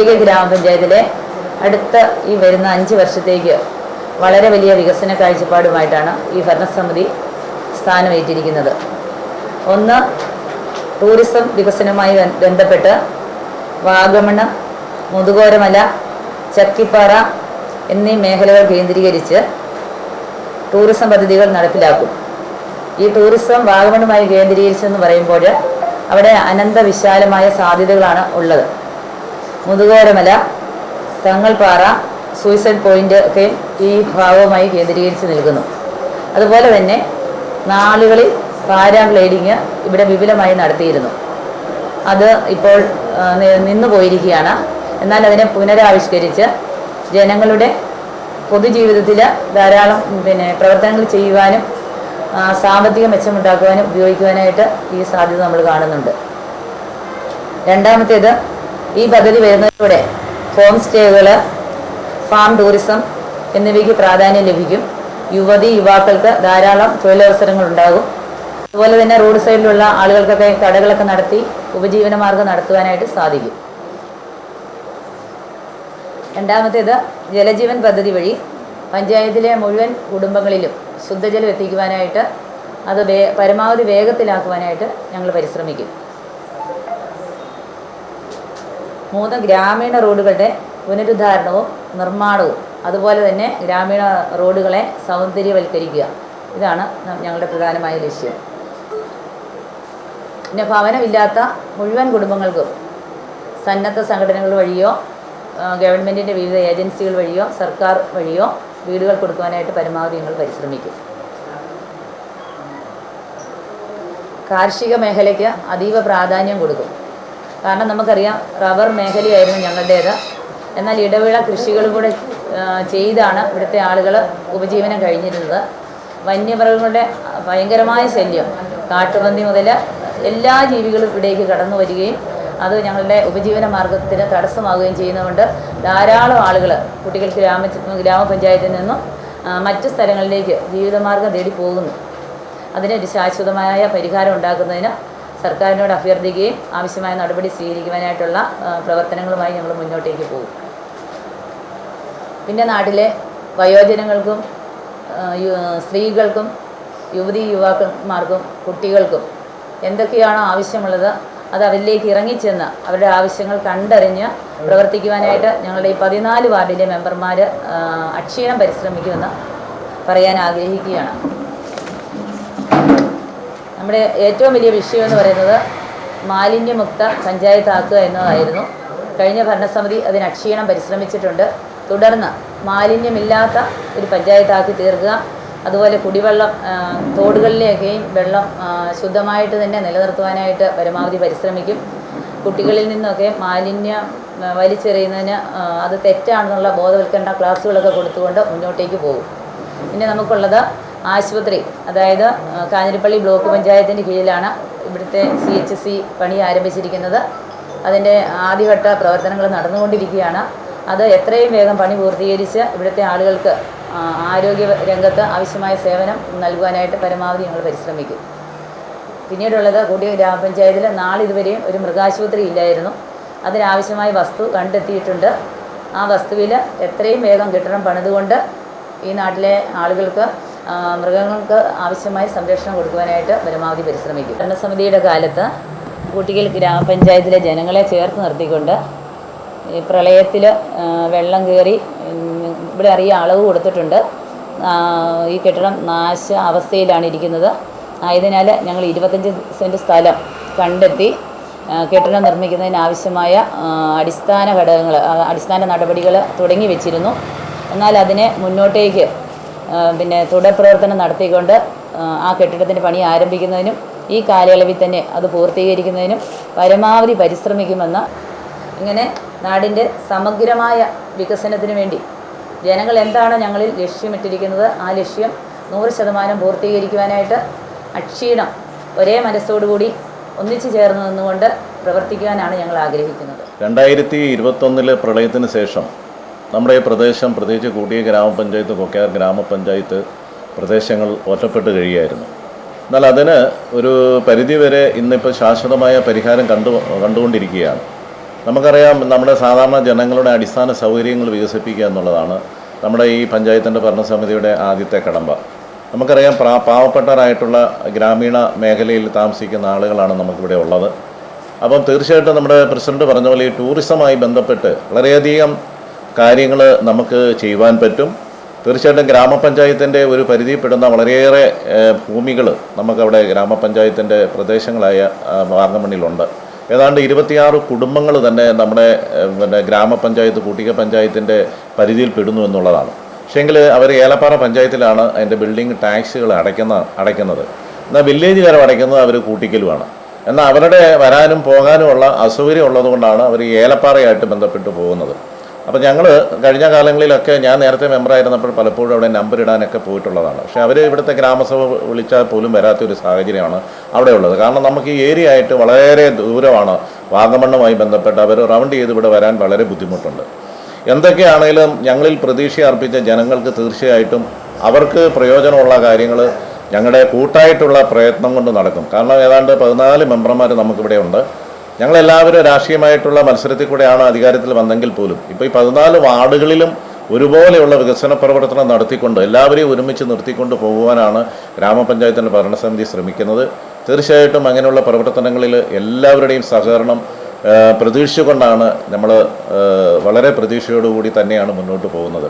കൂട്ടിക്കൽ ഗ്രാമപഞ്ചായത്തിലെ അടുത്ത ഈ വരുന്ന 5 വർഷത്തേക്ക് വളരെ വലിയ വികസന കാഴ്ചപ്പാടുമായിട്ടാണ് ഈ ഭരണസമിതി സ്ഥാനമേറ്റിരിക്കുന്നത്. ഒന്ന്, ടൂറിസം വികസനവുമായി ബന്ധപ്പെട്ട് വാഗമണ്, മുതുകോരമല, ചക്കിപ്പാറ എന്നീ മേഖലകൾ കേന്ദ്രീകരിച്ച് ടൂറിസം പദ്ധതികൾ നടപ്പിലാക്കും. ഈ ടൂറിസം വാഗമണുമായി കേന്ദ്രീകരിച്ചെന്ന് പറയുമ്പോൾ അവിടെ അനന്തവിശാലമായ സാധ്യതകളാണ് ഉള്ളത്. മുതുകോരമല, തങ്ങൾപ്പാറ, സൂയിസൈഡ് പോയിന്റ് ഒക്കെ ഈ ഭാഗവുമായി കേന്ദ്രീകരിച്ച് നിൽക്കുന്നു. അതുപോലെ തന്നെ നാളുകളിൽ പാരാഗ്ലൈഡിങ് ഇവിടെ വിപുലമായി നടത്തിയിരുന്നു. അത് ഇപ്പോൾ നിന്നു പോയിരിക്കുകയാണ്. എന്നാൽ അതിനെ പുനരാവിഷ്കരിച്ച് ജനങ്ങളുടെ പൊതുജീവിതത്തിൽ ധാരാളം പ്രവർത്തനങ്ങൾ ചെയ്യുവാനും സാമ്പത്തിക മെച്ചമുണ്ടാക്കുവാനും ഉപയോഗിക്കുവാനായിട്ട് ഈ സാധ്യത നമ്മൾ കാണുന്നുണ്ട്. രണ്ടാമത്തേത്, ഈ പദ്ധതി വരുന്നതിലൂടെ ഹോം സ്റ്റേകൾ, ഫാം ടൂറിസം എന്നിവയ്ക്ക് പ്രാധാന്യം ലഭിക്കും. യുവാക്കൾക്ക് ധാരാളം തൊഴിലവസരങ്ങൾ ഉണ്ടാകും. അതുപോലെ തന്നെ റോഡ് സൈഡിലുള്ള ആളുകൾക്കൊക്കെ കടകളൊക്കെ നടത്തി ഉപജീവനമാർഗം നടത്തുവാനായിട്ട് സാധിക്കും. രണ്ടാമത്തേത്, ജലജീവൻ പദ്ധതി വഴി പഞ്ചായത്തിലെ മുഴുവൻ കുടുംബങ്ങളിലും ശുദ്ധജലം എത്തിക്കുവാനായിട്ട് അത് പരമാവധി വേഗത്തിലാക്കുവാനായിട്ട് ഞങ്ങൾ പരിശ്രമിക്കും. 3, ഗ്രാമീണ റോഡുകളുടെ പുനരുദ്ധാരണവും നിർമ്മാണവും അതുപോലെ തന്നെ ഗ്രാമീണ റോഡുകളെ സൗന്ദര്യവൽക്കരിക്കുക. ഇതാണ് ഞങ്ങളുടെ പ്രധാനമായ ലക്ഷ്യം. പിന്നെ ഭവനമില്ലാത്ത മുഴുവൻ കുടുംബങ്ങൾക്കും സന്നദ്ധ സംഘടനകൾ വഴിയോ ഗവൺമെൻറ്റിൻ്റെ വിവിധ ഏജൻസികൾ വഴിയോ സർക്കാർ വഴിയോ വീടുകൾ കൊടുക്കുവാനായിട്ട് പരമാവധി ഞങ്ങൾ പരിശ്രമിക്കും. കാർഷിക മേഖലയ്ക്ക് അതീവ പ്രാധാന്യം കൊടുക്കും. കാരണം നമുക്കറിയാം, റബ്ബർ മേഖലയായിരുന്നു ഞങ്ങളുടേത്. എന്നാൽ ഇടവിള കൃഷികളും കൂടെ ചെയ്താണ് ഇവിടുത്തെ ആളുകൾ ഉപജീവനം കഴിഞ്ഞിരുന്നത്. വന്യമൃഗങ്ങളുടെ ഭയങ്കരമായ ശല്യം, കാട്ടുപന്നി മുതൽ എല്ലാ ജീവികളും ഇവിടേക്ക് കടന്നു വരികയും അത് ഞങ്ങളുടെ ഉപജീവന മാർഗത്തിന് തടസ്സമാവുകയും ചെയ്യുന്നതുകൊണ്ട് ധാരാളം ആളുകൾ കുട്ടികൾ ഗ്രാമപഞ്ചായത്തിൽ നിന്നും മറ്റു സ്ഥലങ്ങളിലേക്ക് ജീവിതമാർഗം തേടി പോകുന്നു. അതിനൊരു ശാശ്വതമായ പരിഹാരം ഉണ്ടാക്കുന്നതിന് സർക്കാരിനോട് അഭ്യർത്ഥിക്കുകയും ആവശ്യമായ നടപടി സ്വീകരിക്കുവാനായിട്ടുള്ള പ്രവർത്തനങ്ങളുമായി ഞങ്ങൾ മുന്നോട്ടേക്ക് പോകും. പിന്നെ നാട്ടിലെ വയോജനങ്ങൾക്കും സ്ത്രീകൾക്കും യുവാക്കന്മാർക്കും കുട്ടികൾക്കും എന്തൊക്കെയാണോ ആവശ്യമുള്ളത് അത് അവരിലേക്ക് ഇറങ്ങിച്ചെന്ന് അവരുടെ ആവശ്യങ്ങൾ കണ്ടറിഞ്ഞ് പ്രവർത്തിക്കുവാനായിട്ട് ഞങ്ങളുടെ ഈ 14 വാർഡിലെ മെമ്പർമാർ അക്ഷീണം പരിശ്രമിക്കുമെന്ന് പറയാൻ ആഗ്രഹിക്കുകയാണ്. നമ്മുടെ ഏറ്റവും വലിയ വിഷയം എന്ന് പറയുന്നത് മാലിന്യമുക്ത പഞ്ചായത്താക്കുക എന്നതായിരുന്നു. കഴിഞ്ഞ ഭരണസമിതി അതിന് അക്ഷീണം പരിശ്രമിച്ചിട്ടുണ്ട്. തുടർന്ന് മാലിന്യമില്ലാത്ത ഒരു പഞ്ചായത്താക്കി തീർക്കുക, അതുപോലെ കുടിവെള്ളം തോടുകളിലെയൊക്കെയും വെള്ളം ശുദ്ധമായിട്ട് തന്നെ നിലനിർത്തുവാനായിട്ട് പരമാവധി പരിശ്രമിക്കും. കുട്ടികളിൽ നിന്നൊക്കെ മാലിന്യം വലിച്ചെറിയുന്നതിന് അത് തെറ്റാണെന്നുള്ള ബോധവൽക്കരണ ക്ലാസ്സുകളൊക്കെ കൊടുത്തുകൊണ്ട് മുന്നോട്ടേക്ക് പോകും. പിന്നെ നമുക്കുള്ളത് ആശുപത്രി, അതായത് കാഞ്ഞിരപ്പള്ളി ബ്ലോക്ക് പഞ്ചായത്തിൻ്റെ കീഴിലാണ് ഇവിടുത്തെ CHC പണി ആരംഭിച്ചിരിക്കുന്നത്. അതിൻ്റെ ആദ്യഘട്ട പ്രവർത്തനങ്ങൾ നടന്നുകൊണ്ടിരിക്കുകയാണ്. അത് എത്രയും വേഗം പണി പൂർത്തീകരിച്ച് ഇവിടുത്തെ ആളുകൾക്ക് ആരോഗ്യ രംഗത്ത് ആവശ്യമായ സേവനം നൽകുവാനായിട്ട് പരമാവധി ഞങ്ങൾ പരിശ്രമിക്കും. പിന്നീടുള്ളത്, കൂട്ടിക്കൽ ഗ്രാമപഞ്ചായത്തിൽ നാളിതുവരെയും ഒരു മൃഗാശുപത്രി ഇല്ലായിരുന്നു. അതിനാവശ്യമായ വസ്തു കണ്ടെത്തിയിട്ടുണ്ട്. ആ വസ്തുവിൽ എത്രയും വേഗം കെട്ടിടം പണിതുകൊണ്ട് ഈ നാട്ടിലെ ആളുകൾക്ക് മൃഗങ്ങൾക്ക് ആവശ്യമായ സംരക്ഷണം കൊടുക്കുവാനായിട്ട് പരമാവധി പരിശ്രമിക്കും. ഭരണസമിതിയുടെ കാലത്ത് കൂട്ടിക്കൽ ഗ്രാമപഞ്ചായത്തിലെ ജനങ്ങളെ ചേർത്ത് നിർത്തിക്കൊണ്ട് ഈ പ്രളയത്തിൽ വെള്ളം കയറി ഇവിടെ അറിയ അളവ് കൊടുത്തിട്ടുണ്ട്. ഈ കെട്ടിടം നാശ അവസ്ഥയിലാണ് ഇരിക്കുന്നത്. ആയതിനാൽ ഞങ്ങൾ 25 സെൻറ്റ് സ്ഥലം കണ്ടെത്തി കെട്ടിടം നിർമ്മിക്കുന്നതിനാവശ്യമായ അടിസ്ഥാന ഘടകങ്ങൾ, അടിസ്ഥാന നടപടികൾ തുടങ്ങി വെച്ചിരുന്നു. എന്നാൽ അതിനെ മുന്നോട്ടേക്ക് തുടർ പ്രവർത്തനം നടത്തിക്കൊണ്ട് ആ കെട്ടിടത്തിൻ്റെ പണി ആരംഭിക്കുന്നതിനും ഈ കാലയളവിൽ തന്നെ അത് പൂർത്തീകരിക്കുന്നതിനും പരമാവധി പരിശ്രമിക്കുമെന്ന്, ഇങ്ങനെ നാടിൻ്റെ സമഗ്രമായ വികസനത്തിന് വേണ്ടി ജനങ്ങൾ എന്താണ് ഞങ്ങളിൽ ലക്ഷ്യമിട്ടിരിക്കുന്നത് ആ ലക്ഷ്യം 100% പൂർത്തീകരിക്കുവാനായിട്ട് അക്ഷീണം ഒരേ മനസ്സോടുകൂടി ഒന്നിച്ചു ചേർന്ന് നിന്നുകൊണ്ട് പ്രവർത്തിക്കുവാനാണ് ഞങ്ങൾ ആഗ്രഹിക്കുന്നത്. 2021 പ്രളയത്തിന് ശേഷം നമ്മുടെ ഈ പ്രദേശം, പ്രത്യേകിച്ച് കൂട്ടിക്കൽ ഗ്രാമപഞ്ചായത്ത്, കൊക്കയാർ ഗ്രാമപഞ്ചായത്ത് പ്രദേശങ്ങൾ ഒറ്റപ്പെട്ട് കഴിയുകയായിരുന്നു. എന്നാൽ അതിന് ഒരു പരിധിവരെ ഇന്നിപ്പോൾ ശാശ്വതമായ പരിഹാരം കണ്ടുകൊണ്ടിരിക്കുകയാണ്. നമുക്കറിയാം നമ്മുടെ സാധാരണ ജനങ്ങളുടെ അടിസ്ഥാന സൗകര്യങ്ങൾ വികസിപ്പിക്കുക എന്നുള്ളതാണ് നമ്മുടെ ഈ പഞ്ചായത്തിൻ്റെ ഭരണസമിതിയുടെ ആദ്യത്തെ കടമ്പ. നമുക്കറിയാം പാവപ്പെട്ടവരായിട്ടുള്ള ഗ്രാമീണ മേഖലയിൽ താമസിക്കുന്ന ആളുകളാണ് നമുക്കിവിടെ ഉള്ളത്. അപ്പം തീർച്ചയായിട്ടും നമ്മുടെ പ്രസിഡന്റ് പറഞ്ഞ പോലെ ഈ ടൂറിസവുമായി ബന്ധപ്പെട്ട് വളരെയധികം കാര്യങ്ങൾ നമുക്ക് ചെയ്യുവാൻ പറ്റും. തീർച്ചയായിട്ടും ഗ്രാമപഞ്ചായത്തിൻ്റെ ഒരു പരിധിപ്പെടുന്ന വളരെയേറെ ഭൂമികൾ നമുക്കവിടെ ഗ്രാമപഞ്ചായത്തിൻ്റെ പ്രദേശങ്ങളായ വാഗമണ്ണിലുണ്ട്. ഏതാണ്ട് 26 കുടുംബങ്ങൾ തന്നെ നമ്മുടെ ഗ്രാമപഞ്ചായത്ത് കൂട്ടിക പഞ്ചായത്തിൻ്റെ പരിധിയിൽ പെടുന്നു എന്നുള്ളതാണ്. പക്ഷേങ്കിൽ അവർ ഏലപ്പാറ പഞ്ചായത്തിലാണ് അതിൻ്റെ ബിൽഡിംഗ് ടാക്സുകൾ അടയ്ക്കുന്നത്. എന്നാൽ വില്ലേജ് കാരം അടയ്ക്കുന്നത് അവർ കൂട്ടിക്കലുമാണ്. എന്നാൽ അവരുടെ വരാനും പോകാനുമുള്ള അസൗകര്യം ഉള്ളതുകൊണ്ടാണ് അവർ ഏലപ്പാറയായിട്ട് ബന്ധപ്പെട്ട് പോകുന്നത്. അപ്പോൾ ഞങ്ങൾ കഴിഞ്ഞ കാലങ്ങളിലൊക്കെ ഞാൻ നേരത്തെ മെമ്പറായിരുന്നപ്പോൾ പലപ്പോഴും അവിടെ നമ്പർ ഇടാനൊക്കെ പോയിട്ടുള്ളതാണ്. പക്ഷേ അവർ ഇവിടുത്തെ ഗ്രാമസഭ വിളിച്ചാൽ പോലും വരാത്തൊരു സാഹചര്യമാണ് അവിടെ ഉള്ളത്. കാരണം നമുക്ക് ഈ ഏരിയ ആയിട്ട് വളരെ ദൂരമാണ്. വാഗമണ്ണുമായി ബന്ധപ്പെട്ട് അവർ റൗണ്ട് ചെയ്ത് ഇവിടെ വരാൻ വളരെ ബുദ്ധിമുട്ടുണ്ട്. എന്തൊക്കെയാണെങ്കിലും ഞങ്ങളിൽ പ്രതീക്ഷ അർപ്പിച്ച ജനങ്ങൾക്ക് തീർച്ചയായിട്ടും അവർക്ക് പ്രയോജനമുള്ള കാര്യങ്ങൾ ഞങ്ങളുടെ കൂട്ടായിട്ടുള്ള പ്രയത്നം കൊണ്ട് നടക്കും. കാരണം ഏതാണ്ട് 14 മെമ്പർമാർ നമുക്കിവിടെ ഉണ്ട്. ഞങ്ങളെല്ലാവരും രാഷ്ട്രീയമായിട്ടുള്ള മത്സരത്തിൽ കൂടെയാണ് അധികാരത്തിൽ വന്നെങ്കിൽ പോലും ഇപ്പോൾ ഈ 14 വാർഡുകളിലും ഒരുപോലെയുള്ള വികസന പ്രവർത്തനം നടത്തിക്കൊണ്ട് എല്ലാവരെയും ഒരുമിച്ച് നിർത്തിക്കൊണ്ട് പോകുവാനാണ് ഗ്രാമപഞ്ചായത്തിൻ്റെ ഭരണസമിതി ശ്രമിക്കുന്നത്. തീർച്ചയായിട്ടും അങ്ങനെയുള്ള പ്രവർത്തനങ്ങളിൽ എല്ലാവരുടെയും സഹകരണം പ്രതീക്ഷിച്ചുകൊണ്ടാണ് നമ്മൾ വളരെ പ്രതീക്ഷയോടുകൂടി തന്നെയാണ് മുന്നോട്ട് പോകുന്നത്.